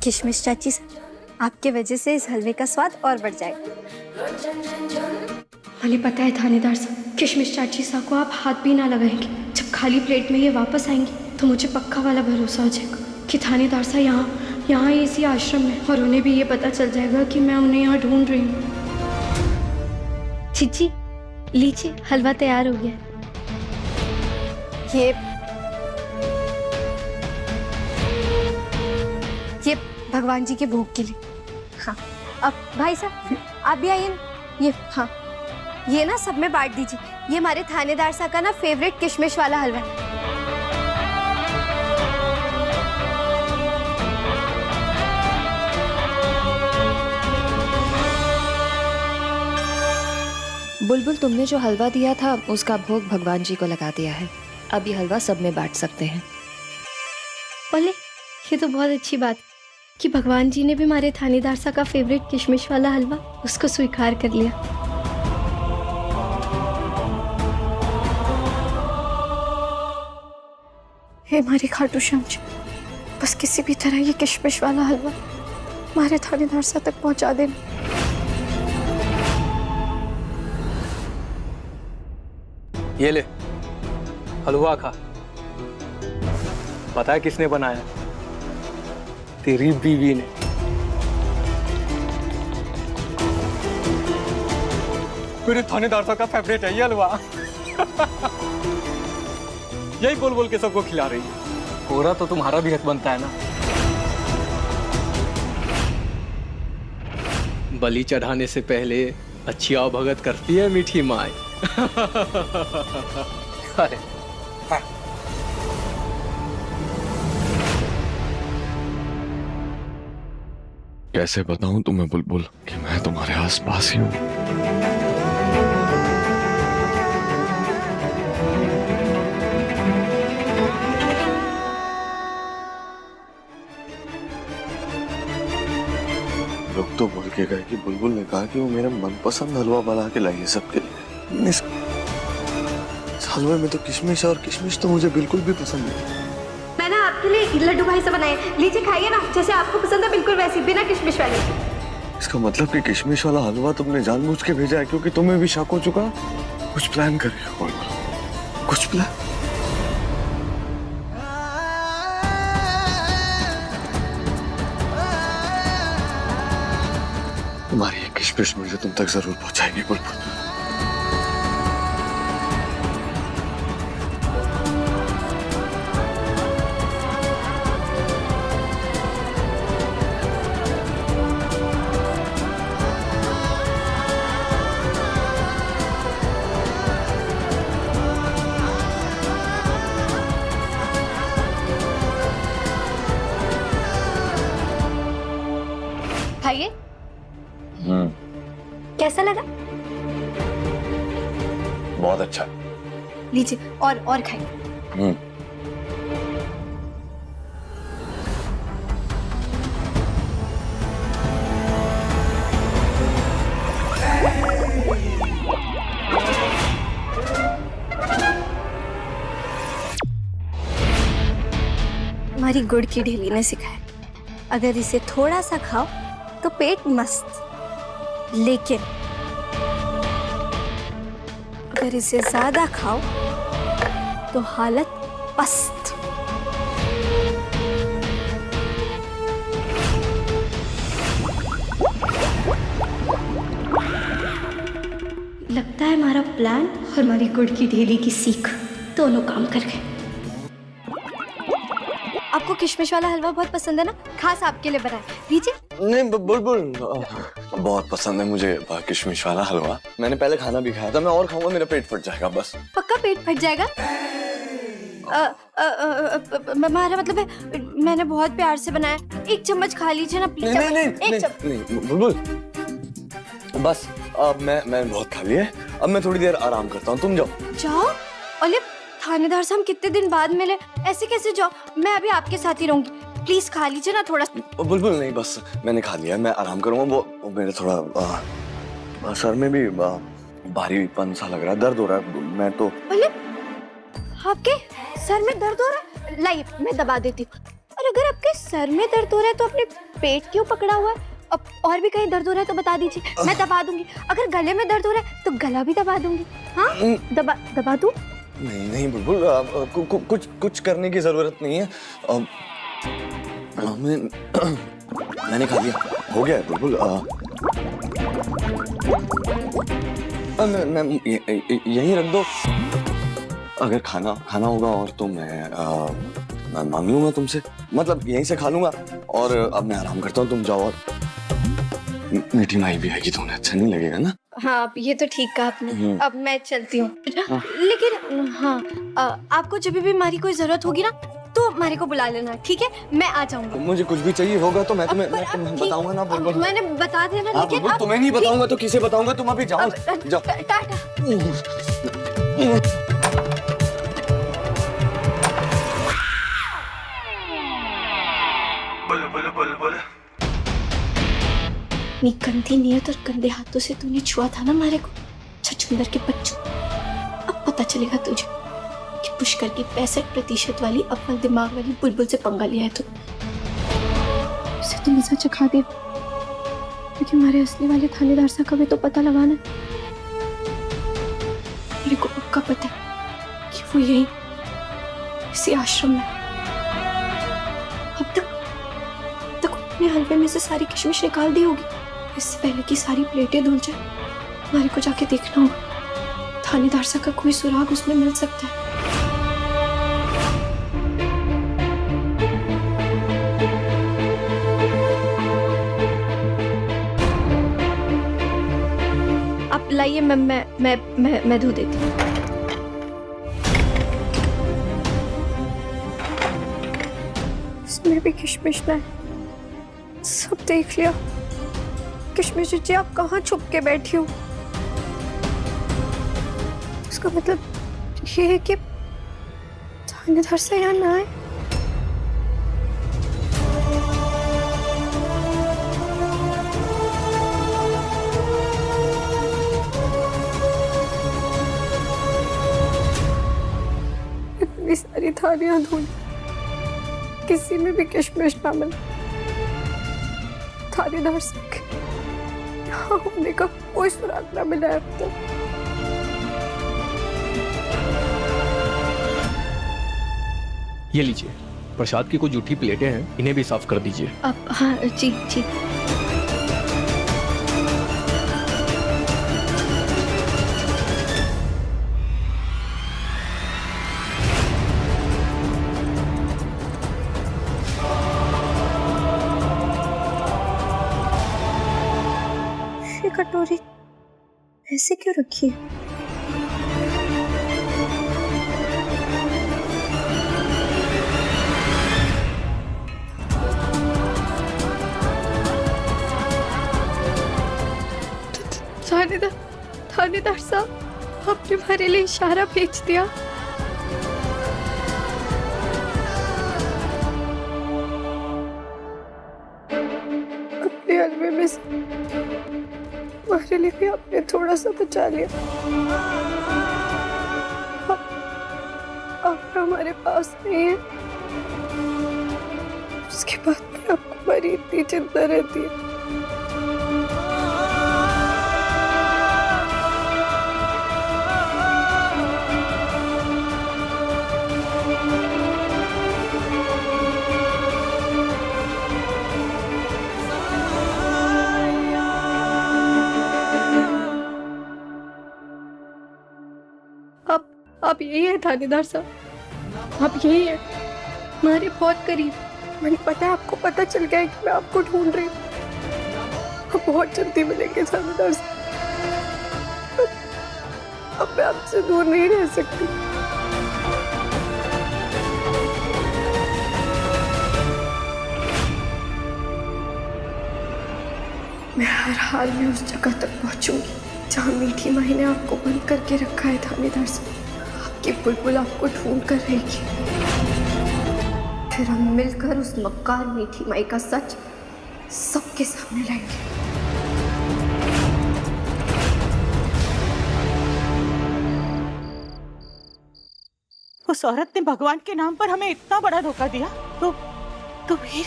किशमिश चाची से आपके वजह से इस हलवे का स्वाद और बढ़ जाएगा। मुझे पता है थानेदार साहब, किशमिश चाची साहब को आप हाथ भी ना लगाएंगे। जब खाली प्लेट में ये वापस आएंगी तो मुझे पक्का वाला भरोसा हो जाएगा कि थानेदार साहब यहाँ ही इसी आश्रम में, और उन्हें भी ये पता चल जाएगा कि मैं उन्हें यहाँ ढूंढ रही हूँ। चिची लीजिए, हलवा तैयार हो गया। ये भगवान जी के भोग के लिए। हाँ, अब भाई साहब आप भी आइए ना। ये हाँ, ये ना सब में बांट दीजिए। ये हमारे थानेदार साहब का ना फेवरेट किशमिश वाला हलवा है। बुलबुल, तुमने जो हलवा दिया था उसका भोग भगवान जी को लगा दिया है। अब ये हलवा सब में बांट सकते हैं। बोले ये तो बहुत अच्छी बात कि भगवान जी ने भी हमारे थानेदार साहब का फेवरेट किशमिश वाला हलवा उसको स्वीकार कर लिया। हे हमारी खाटू श्याम जी, बस किसी भी तरह ये किशमिश वाला हलवा हमारे थानेदार साहब तक पहुंचा देना। ये ले हलवा खा। पता है किसने बनाया? तेरी बीवी ने। मेरे थानेदार साहब का फेवरेट है ये हलवा। यही बोल बोल के सबको खिला रही है। पूरा तो तुम्हारा भी हक बनता है ना। बलि चढ़ाने से पहले अच्छी आवभगत करती है मीठी माई। अरे हाँ। कैसे बताऊं तुम्हें बुलबुल कि मैं तुम्हारे आसपास ही हूं। लोग तो बोल के गए कि बुलबुल ने कहा कि वो मेरा मनपसंद हलवा बना के लाई है सबके लिए। इस हलवे में तो किशमिश है और किशमिश तो मुझे बिल्कुल भी पसंद नहीं। मैंने आपके लिए लड्डू भाई से बनाए, लीजिए खाइए ना, जैसे आपको पसंद है बिल्कुल वैसे, बिना किशमिश वाले। इसका मतलब कि किशमिश वाला हलवा तुमने जानबूझ के भेजा है क्योंकि तुम्हें भी शक हो चुका। कुछ प्लान कर रही हो, कुछ प्लान। तुम्हारी ये किशमिश मुझे तुम तक जरूर पहुंचाएगी बुलबुल। खाइए। कैसा लगा? बहुत अच्छा। लीजिए और खाइए। हमारी गुड़ की ढेली ने सिखाया, अगर इसे थोड़ा सा खाओ तो पेट मस्त, लेकिन अगर इसे ज्यादा खाओ तो हालत पस्त। लगता है हमारा प्लान और हमारी गुड़ की ढेली की सीख दोनों काम कर गए। आपको किशमिश वाला हलवा बहुत पसंद है ना, खास आपके लिए बनाया, लीजिए। नहीं बुलबुल, बहुत पसंद है मुझे किशमिश वाला हलवा। मैंने पहले खाना भी खाया था, मैं और खाऊंगा मेरा पेट फट जाएगा बस। पक्का पेट फट जाएगा? हमारा मतलब है मैंने बहुत प्यार से बनाया, एक चम्मच खा लीजिए ना प्लीज। नहीं बुलबुल, बस अब मैंने बहुत खा लिया है, अब मैं थोड़ी देर आराम करता हूँ, तुम जाओ। ओले थानेदार साहब कितने दिन बाद मिले, ऐसे कैसे जाओ? मैं अभी आपके साथ ही रहूंगी, प्लीज खा लीजिए ना थोड़ा। बुलबुल नहीं, बस मैंने खा लिया, मैं आराम करूंगा। वो मेरे थोड़ा सर में भी भारीपन सा लग रहा है, दर्द हो रहा है। मैं तो ओले आपके सर में दर्द हो रहा है, लाइए मैं दबा देती हूँ। अरे अगर आपके सर में दर्द हो रहा है तो अपने पेट क्यों पकड़ा हुआ है? अब और भी कहीं दर्द हो रहा है तो बता दीजिए, मैं दबा दूंगी। अगर गले में दर्द हो रहा है तो गला भी दबा दूंगी। हाँ, दबा दूं? नहीं नहीं बुलबुल, कुछ करने की जरूरत नहीं है। मैंने खा लिया, हो गया है बुलबुल। यहीं रख दो। अगर खाना होगा और तो मैं मांग लूंगा तुमसे, मतलब यहीं से खा लूंगा। और अब मैं आराम करता हूँ, तुम जाओ। और मीठी माई भी आएगी तो उन्हें अच्छा नहीं लगेगा ना। हाँ, अब ये तो ठीक कहा आपने। अब मैं चलती हूँ। लेकिन हाँ, आपको जब भी मारी कोई जरूरत होगी ना तो मारी को बुला लेना, ठीक है? मैं आ जाऊंगा। मुझे कुछ भी चाहिए होगा तो मैं तुम्हें बताऊंगा ना बुलबुल। मैंने बता दिया ना। लेकिन बुलबुल, तुम्हें नहीं बताऊंगा तो किसे बताऊंगा? तुम अभी जाओ। टाटा। नी गंदी नियत और गंदे हाथों से तूने छुआ था ना मारे को, छछूंदर के बच्चों। अब पता चलेगा तुझे कि पुष्कर की 65% वाली अव्वल दिमाग वाली बुलबुल से पंगा लिया है तू। उसे तो मजा चखा दे, क्योंकि हमारे असली वाले थानेदार सा कभी तो पता लगाना। मेरे को पक्का पता है कि वो यही इसी आश्रम में। अब तक अपने हलवे में से सारी किशमिश निकाल दी होगी। इससे पहले कि सारी प्लेटें धुल जाए, हमारे को जाके देखना होगा थानेदार सा का कोई सुराग उसमें मिल सकता है। आप लाइए, मैं धो देती हूँ। इसमें भी किशमिश है, सब देख लिया। किशमिश जी, आप कहाँ छुप के बैठी हो? इसका मतलब ये है कि थानेदार से यहाँ ना आए। इतनी सारी थालियां धोई, किसी में भी किशमिश ना मिला। थानेदार से यहाँ होने का कोई सुराग ना मिला है अब तक। ये लीजिए, प्रसाद की कुछ जूठी प्लेटें हैं, इन्हें भी साफ कर दीजिए। अब हाँ जी जी। ये कटोरी ऐसे क्यों रखी है? थानेदार साहब, आपने हमारे लिए इशारा भेज दिया। अपने हलवे में से हमारे लिए भी आपने थोड़ा सा बचा लिया। आप हमारे पास नहीं है, उसके बाद भी आपको हमारी इतनी चिंता रहती है। आप यही है थानेदार साहब, आप यही है, हमारे बहुत करीब। मैंने पता है आपको पता चल गया है कि मैं आपको ढूंढ रही हूँ। आप बहुत जल्दी मिलेंगे थानेदार साहब। अब मैं आपसे दूर नहीं रह सकती। मैं हर हाल में उस जगह तक पहुंचूंगी जहाँ मीठी माई ने आपको बंद करके रखा है थानेदार साहब। आपकी बुलबुल आपको ढूंढ कर रहेगी। फिर हम मिलकर उस मक्कार मीठी माई का सच सबके सामने लाएंगे। उस औरत ने भगवान के नाम पर हमें इतना बड़ा धोखा दिया, तो तो वीर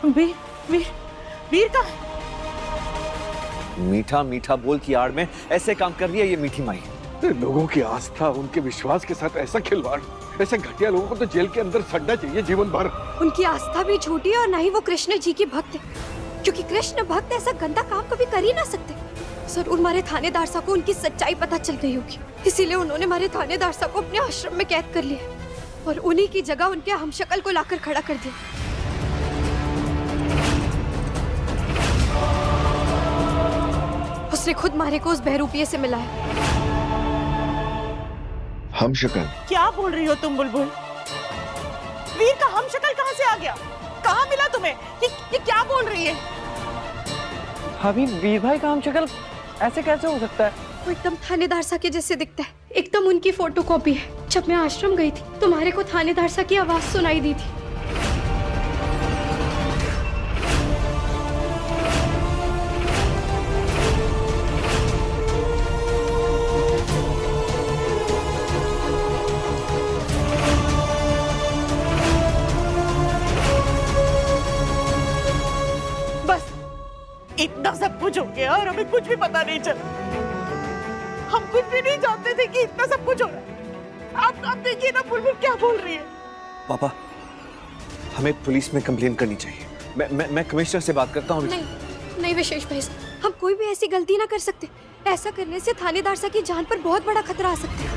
वीर वीर का मीठा मीठा बोल की आड़ में ऐसे काम कर रही है ये मीठी माई। लोगों की आस्था, उनके विश्वास के साथ ऐसा खिलवाड़, ऐसे घटिया लोगों को तो जेल के अंदर सड़ना चाहिए जीवन भर। उनकी आस्था भी झूठी है और ना ही वो कृष्ण जी की भक्त है, क्योंकि कृष्ण भक्त ऐसा गंदा काम कभी कर ही ना सकते। जरूर हमारे थानेदार साहब को उनकी सच्चाई पता चल गई होगी, इसीलिए उन्होंने हमारे थानेदार साहब को अपने आश्रम में कैद कर लिया और उन्हीं की जगह उनके हमशक्ल को लाकर खड़ा कर दिया। उसने खुद मारे को उस बहरूपिये से मिलाया। हम शक्ल क्या बोल रही हो तुम बुलबुल? वीर का हम शक्ल कहाँ से आ गया? कहाँ मिला तुम्हें? ये क्या बोल रही है? भाभी, वीर भाई का हम शक्ल ऐसे कैसे हो सकता है? वो एकदम थानेदार सा के जैसे दिखता है, एकदम उनकी फोटो कॉपी है। जब मैं आश्रम गई थी तुम्हारे को थानेदार सा की आवाज सुनाई दी थी। बस इतना सब कुछ हो गया और हमें कुछ भी पता नहीं चला। हम कुछ भी नहीं जानते थे कि इतना सब कुछ हो रहा है। आप देखिए ना बुलबुल क्या बोल रही है। पापा, हमें पुलिस में कंप्लेन करनी चाहिए। मैं कमिश्नर से बात करता हूँ। नहीं विशेष भाई, हम कोई भी ऐसी गलती ना कर सकते। ऐसा करने से थानेदार सा की जान पर बहुत बड़ा खतरा आ सकता है।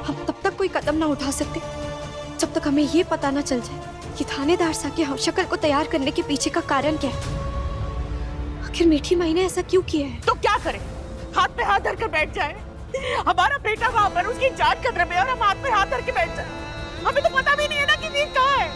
हम तब तक कोई कदम ना उठा सकते जब तक हमें ये पता ना चल जाए कि थानेदार सा की हमशक्ल को तैयार करने के पीछे का कारण क्या है। आखिर मीठी माई ने ऐसा क्यों किया है? तो क्या करें? हाथ पे हाथ धर कर बैठ जाए? हमारा बेटा वहां पर, उसकी जान खतरे में, और हम हाथ पे हाथ धर के बैठ जाए? हमें तो पता भी नहीं है ना कि वीर कहाँ है।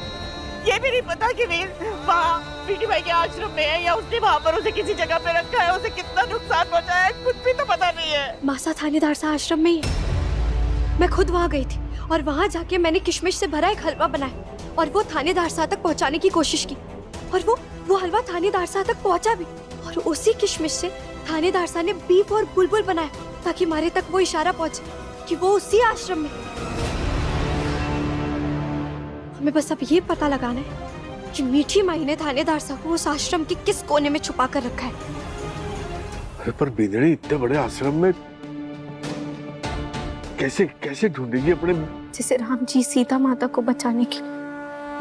ये भी नहीं पता कि वीर वहाँ मीठी भाई के आश्रम में है या उसने वहाँ पर उसे किसी जगह पे रखा है, उसे कितना नुकसान पहुंचा है, कुछ भी तो पता नहीं है। मासा थानेदार सा आश्रम में ही है। मैं खुद वहाँ गई थी और वहाँ जाके मैंने किशमिश से भरा एक हलवा बनाया और वो थानेदार सा तक पहुँचाने की कोशिश की और वो हलवा थानेदार सा तक पहुँचा भी। और उसी किशमिश से थानेदार सा ने बीफ और बुलबुल बनाया ताकि हमारे तक वो इशारा पहुंचे कि वो उसी आश्रम में। हमें बस अब ये पता लगाना है कि मीठी माई ने थानेदार सा को उस आश्रम के किस कोने में छुपा कर रखा है। अरे पर बिंदड़ी इतने बड़े आश्रम में कैसे ढूंढेगी अपने? जिसे राम जी सीता माता को बचाने के लिए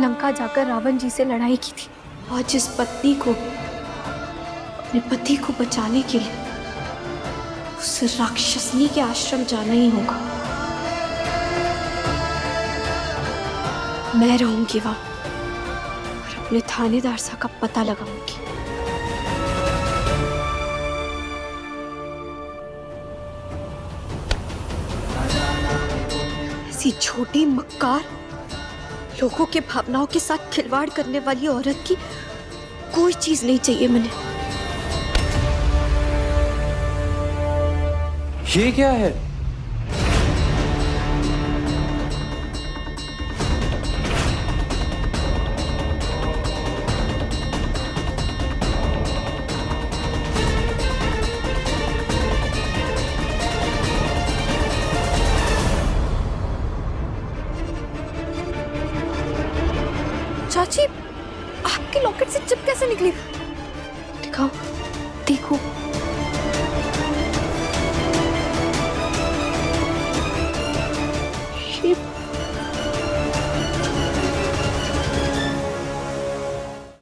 लंका जाकर रावण जी से लड़ाई की थी और जिस पत्नी को अपने पति को बचाने के लिए उस राक्षसनी के आश्रम जाना ही होगा। मैं रहूंगी वहां और अपने थानेदार सा का पता लगाऊंगी। ऐसी छोटी मक्कार, लोगों के भावनाओं के साथ खिलवाड़ करने वाली औरत की कोई चीज नहीं चाहिए मुझे। ये क्या है? चाची, आपके लॉकेट से चिप कैसे निकली? दिखाओ, देखो।